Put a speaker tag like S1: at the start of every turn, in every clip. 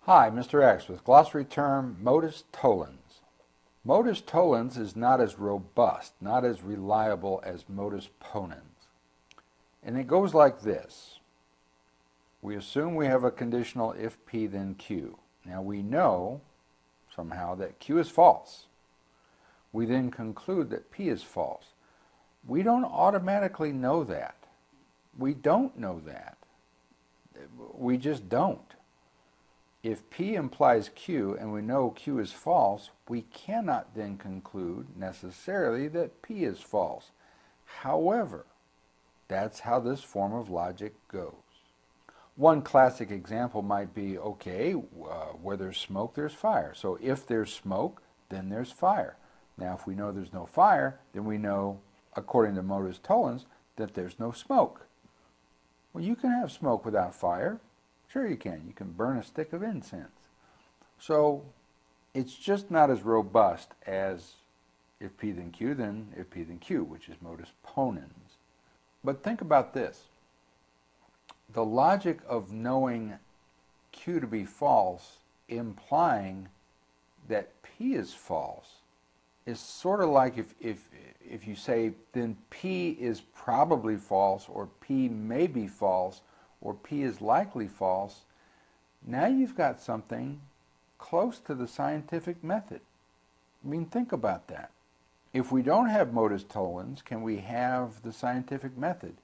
S1: Hi, Mr. X with glossary term modus tollens. Modus tollens is not as robust, not as reliable as modus ponens. And it goes like this. We assume we have a conditional if P then Q. Now we know somehow that Q is false. We then conclude that P is false. We don't automatically know that. We don't know that. We just don't. If P implies Q and we know Q is false, we cannot then conclude necessarily that P is false. However, that's how this form of logic goes. One classic example might be, okay, where there's smoke, there's fire. So if there's smoke, then there's fire. Now, if we know there's no fire, then we know, according to modus tollens, that there's no smoke. Well, you can have smoke without fire. Sure you can. You can burn a stick of incense. So it's just not as robust as if P then Q, then if P then Q, which is modus ponens. But think about this. The logic of knowing Q to be false, implying that P is false, is sort of like if you say then P is probably false, or P may be false, or P is likely false. Now you've got something close to the scientific method. I mean, think about that. If we don't have modus tollens, can we have the scientific method?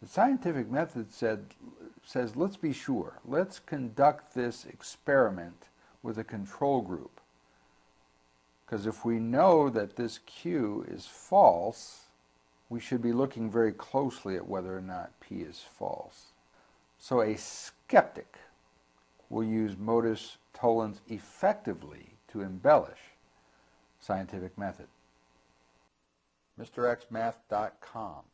S1: The scientific method says, let's be sure. Let's conduct this experiment with a control group. Because if we know that this Q is false, we should be looking very closely at whether or not P is false. So a skeptic will use modus tollens effectively to embellish scientific method. MrXmath.com